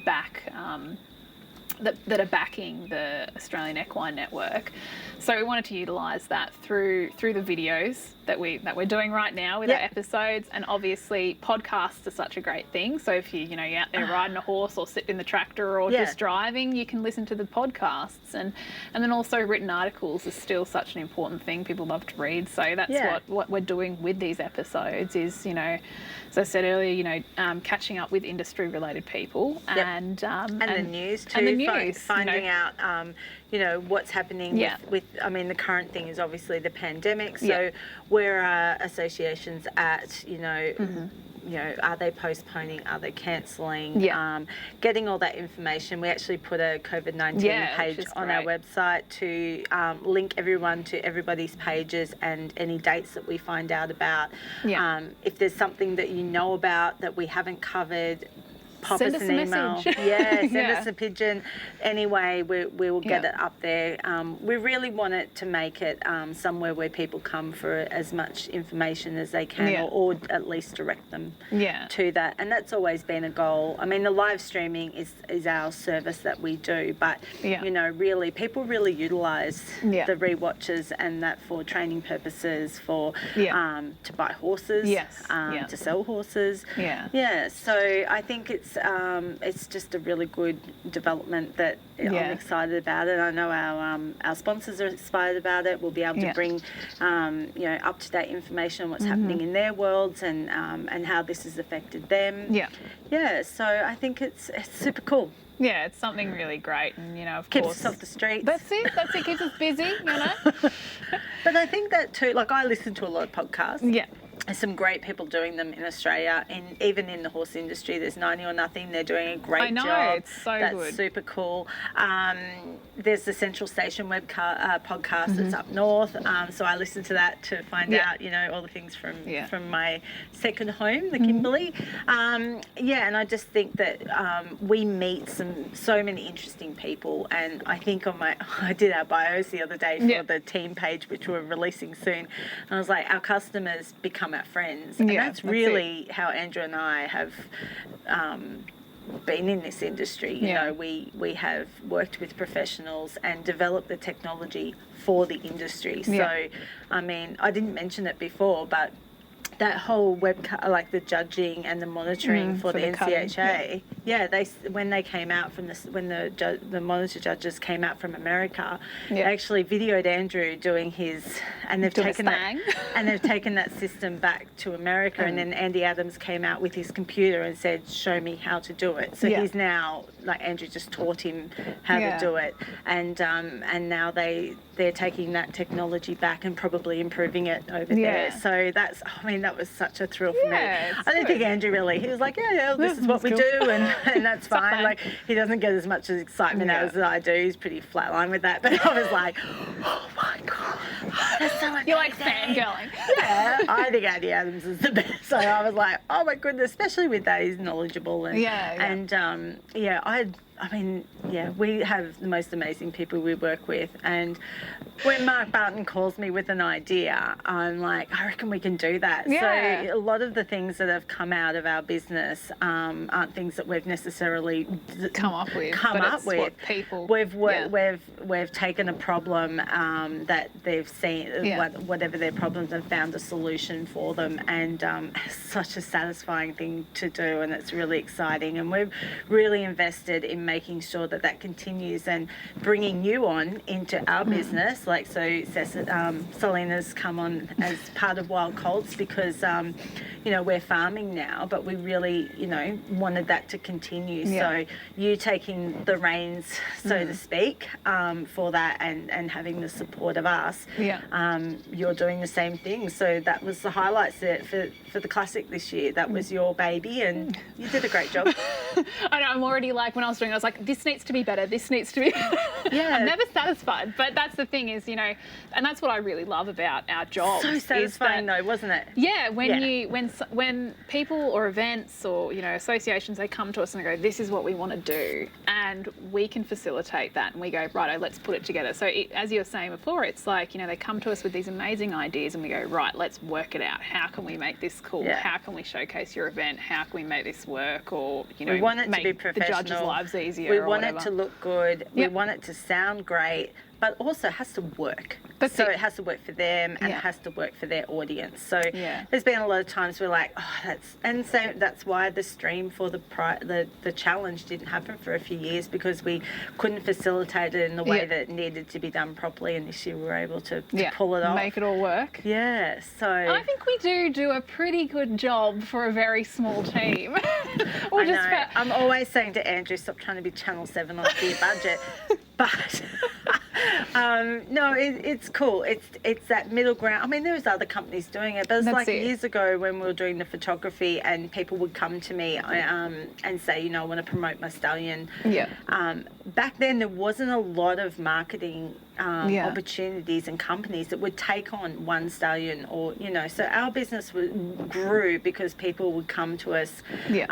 that are backing the Australian Equine Network. So we wanted to utilise that through the videos that we're doing right now with our episodes, and obviously podcasts are such a great thing. So if you're out there riding a horse or sitting in the tractor or just driving, you can listen to the podcasts, and then also written articles is still such an important thing. People love to read, so that's what we're doing with these episodes is as I said earlier, catching up with industry related people and the news too, and the news, finding out what's happening with I mean the current thing is obviously the pandemic, so where are associations at, are they postponing, are they cancelling, getting all that information. We actually put a COVID-19 page on our website to link everyone to everybody's pages and any dates that we find out about. If there's something that you know about that we haven't covered, pop us an email. Send us a pigeon. Anyway, we will get it up there. We really want it to make it somewhere where people come for as much information as they can, or at least direct them to that. And that's always been a goal. I mean, the live streaming is our service that we do, but really people really utilise the rewatches and that for training purposes, for to buy horses, to sell horses. So I think it's just a really good development that I'm excited about it. I know our sponsors are excited about it. We'll be able to bring up to date information on what's happening in their worlds and how this has affected them. So I think it's super cool. Yeah, it's something really great, and of keeps course, us off the streets. That's it. Keeps us busy, But I think that too. Like I listen to a lot of podcasts. Yeah. There's some great people doing them in Australia, and even in the horse industry, there's 90 or Nothing. They're doing a great job. I know, it's so that's good. That's super cool. There's the Central Station podcast that's up north, so I listen to that to find out, all the things from my second home, the Kimberley. And I just think that we meet so many interesting people, and I think I did our bios the other day for the team page, which we're releasing soon, and I was like, our customers become our friends, and that's really how Andrew and I have been in this industry. You know, we have worked with professionals and developed the technology for the industry. So, I mean, I didn't mention it before, but that whole like the judging and the monitoring for the NCHA, they when they came out from when the monitor judges came out from America, they actually videoed Andrew doing his, and they've taken that system back to America, and then Andy Adams came out with his computer and said, "Show me how to do it." So he's now, like, Andrew just taught him how to do it, and now they're taking that technology back and probably improving it over there. So that's, I mean, that was such a thrill for me. I don't think Andrew really, he was like, this is what we do, and that's fine. Like, he doesn't get as much excitement as I do. He's pretty flatline with that. But I was like, oh my God, that's so amazing. You're like fangirling. Yeah, I think Andy Adams is the best. So I was like, oh my goodness, especially with that, he's knowledgeable. And, we have the most amazing people we work with. And when Mark Barton calls me with an idea, I'm like, I reckon we can do that. Yeah. So a lot of the things that have come out of our business aren't things that we've necessarily come up with. What people. We've taken a problem that they've seen, whatever their problems, and found a solution for them. And it's such a satisfying thing to do, and it's really exciting. And we've really invested in making sure that continues, and bringing you on into our business. Like, so Celina's come on as part of Wild Colts because we're farming now, but we really wanted that to continue. So you taking the reins, so to speak, for that, and having the support of us, you're doing the same thing. So that was the highlights for the Classic this year. That was your baby, and you did a great job. I know, I'm already like, when I was doing it, I was like, this needs to be better, this needs to be I'm never satisfied, but that's the thing is, and that's what I really love about our job. So satisfying though, wasn't it? Yeah, when people or events or associations, they come to us and they go, this is what we want to do, and we can facilitate that, and we go, righto, let's put it together. So as you were saying before, it's like, they come to us with these amazing ideas, and we go, right, let's work it out. How can we make this cool? How can we showcase your event? How can we make this work? Or we want it to be professional. The judges' lives easier. We want it to look good. We want it to sound great, but also it has to work. It has to work for them, and it has to work for their audience. So there's been a lot of times we're like, that's why the stream for the challenge didn't happen for a few years, because we couldn't facilitate it in the way that it needed to be done properly. And this year we were able to pull it off, make it all work. Yeah. So I think we do a pretty good job for a very small team. I'm always saying to Andrew, stop trying to be Channel 7 on a big budget. But no, it's cool. It's that middle ground. I mean, there's other companies doing it, but it's like years ago when we were doing the photography, and people would come to me and say, I want to promote my stallion. Yeah. Back then, there wasn't a lot of marketing opportunities and companies that would take on one stallion, or so our business grew because people would come to us. Yeah.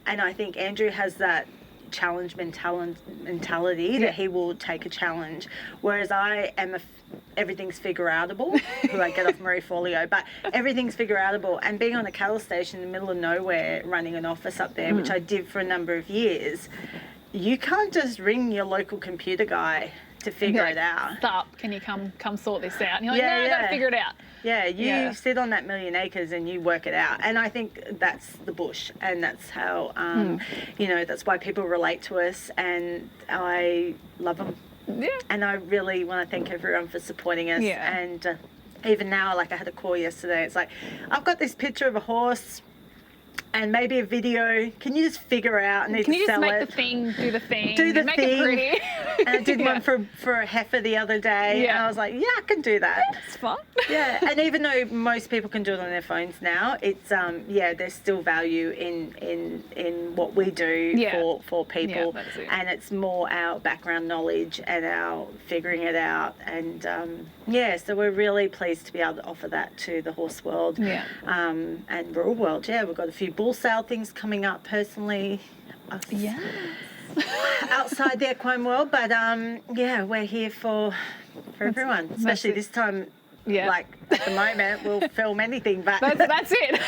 And I think Andrew has that challenge mentality that he will take a challenge, whereas I am everything's figure-outable. I get off Marie Forleo, but everything's figure-outable. And being on a cattle station in the middle of nowhere, running an office up there, which I did for a number of years, you can't just ring your local computer guy to figure it out. Stop, can you come sort this out? And you're like, I gotta figure it out. Yeah, you sit on that million acres and you work it out. And I think that's the bush, and that's how, that's why people relate to us, and I love them. Yeah. And I really want to thank everyone for supporting us. Yeah. And even now, like I had a call yesterday, it's like, I've got this picture of a horse and maybe a video. Can you just figure out and can you just make it? the thing do the thing? Do the make thing. It pretty. And I did one for a heifer the other day, and I was like, I can do that. It's fun. Yeah, and even though most people can do it on their phones now, it's there's still value in what we do for people, and it's more our background knowledge and our figuring it out, and so we're really pleased to be able to offer that to the horse world, and rural world. Yeah, we've got a few bull sale things coming up personally. Outside the equine world, but we're here for everyone, especially this time Yeah. Like at the moment, we'll film anything, but that's it.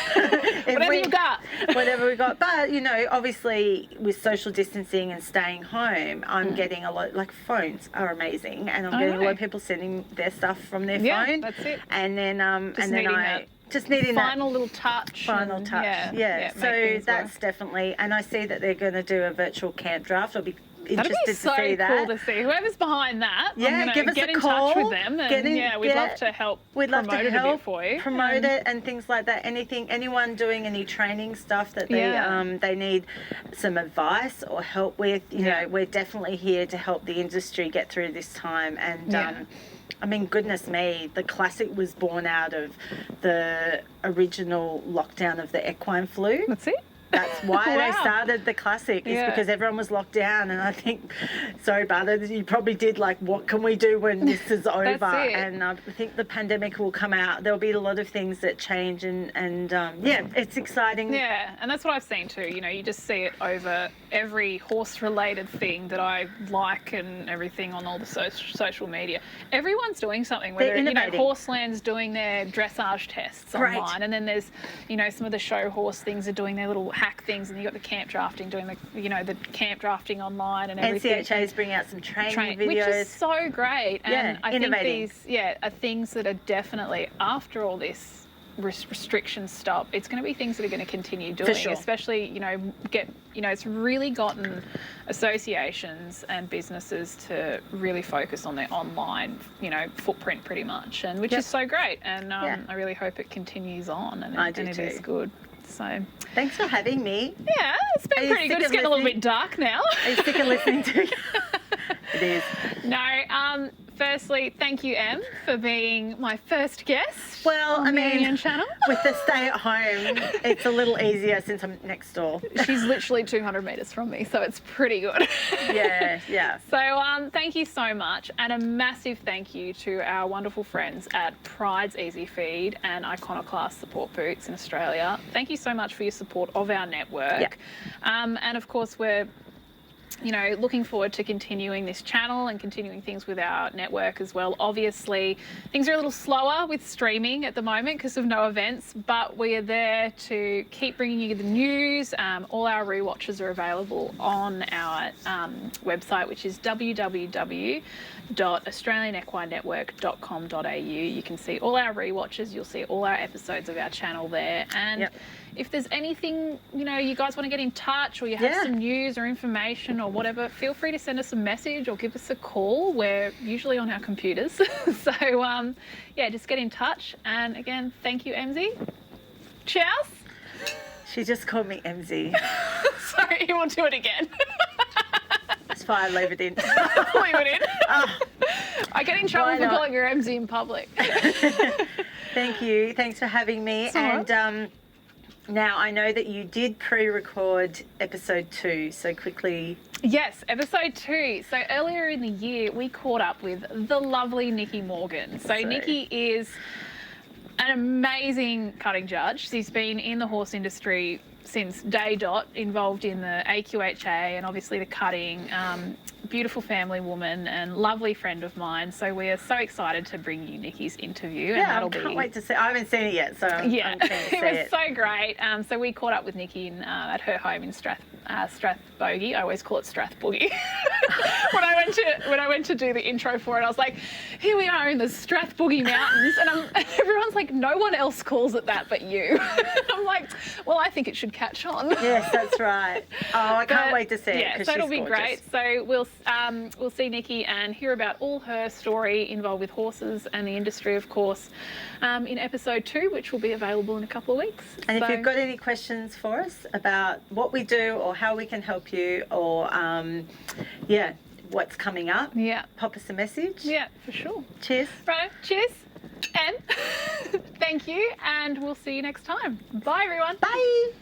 Whatever you got. Whatever we got. But, you know, obviously with social distancing and staying home, I'm getting a lot, like phones are amazing, and I'm getting a lot of people sending their stuff from their phone. That's it. And then just that needing final little touch. Final touch. Yeah. So that's definitely, and I see that they're going to do a virtual camp draft. I'll be interested to see that. That'd be so cool to see. Whoever's behind that, give us get a in call. touch with them. And we'd love to help promote it a bit for you. Promote it and things like that. Anyone doing any training stuff that they need some advice or help with, you know, we're definitely here to help the industry get through this time. And I mean, goodness me, the Classic was born out of the original lockdown of the equine flu. That's it. That's why they started the Classic, is because everyone was locked down. And I think, sorry, Bart, you probably did like, what can we do when this is over? That's it. And I think the pandemic will come out. There'll be a lot of things that change, and it's exciting. Yeah, and that's what I've seen too. You know, you just see it over every horse-related thing that I like and everything on all the social media. Everyone's doing something. Whether, you know, Horseland's doing their dressage tests online, and then there's, you know, some of the show horse things are doing their little hack things, and you got the camp drafting doing the camp drafting online and everything. NCHA's bringing out some training videos, which is so great. And I innovating. think these are things that are definitely, after all this restrictions stop, it's going to be things that are going to continue doing. Especially, you know, it's really gotten associations and businesses to really focus on their online, you know, footprint pretty much, and which is so great. And I really hope it continues on, and it is good. So thanks for having me. Yeah, it's been pretty good. It's getting a little bit dark now. Are you sick of listening to you? It is. No, firstly, thank you, Em, for being my first guest. Well, on the AEN Channel. With the stay at home, it's a little easier since I'm next door. She's literally 200 metres from me, so it's pretty good. Yeah. So thank you so much, and a massive thank you to our wonderful friends at Pride's Easy Feed and Iconoclast Support Boots in Australia. Thank you so much for your support of our network. And of course, we're, you know, looking forward to continuing this channel and continuing things with our network as well. Obviously, things are a little slower with streaming at the moment because of no events, but we are there to keep bringing you the news. All our rewatches are available on our website, which is www.australianequinenetwork.com.au. You can see all our rewatches. You'll see all our episodes of our channel there. And if there's anything, you know, you guys want to get in touch, or you have some news or information or whatever, feel free to send us a message or give us a call. We're usually on our computers. So, just get in touch. And again, thank you, Emzy. Cheers. She just called me Emzy. Sorry, you want to do it again? It's fine, leave it in. Leave it in? I get in trouble for calling her Emzy in public. Thank you. Thanks for having me. And now I know that you did pre-record episode 2, so quickly. Yes, episode 2. So earlier in the year, we caught up with the lovely Nikki Morgan. So Nikki is an amazing cutting judge. She's been in the horse industry since day dot, involved in the AQHA and obviously the cutting. Beautiful family woman and lovely friend of mine. So we are so excited to bring you Nikki's interview. Yeah, I can't wait to see. I haven't seen it yet, so I'm keen to see it was so great. So we caught up with Nikki at her home in Strathbogie. I always call it Strathbogie. when I went to do the intro for it, I was like, here we are in the Strathbogie Mountains, and everyone's like, no one else calls it that but you. I'm like, well, I think it should catch on. Yes, that's right. Oh, I can't wait to see it. Yeah, so it'll be great. So we'll see Nikki and hear about all her story involved with horses and the industry, of course, in episode 2, which will be available in a couple of weeks. And if you've got any questions for us about what we do or how we can help you, or what's coming up, pop us a message. Yeah, for sure. Cheers. Right, cheers. And thank you, and we'll see you next time. Bye, everyone. Bye.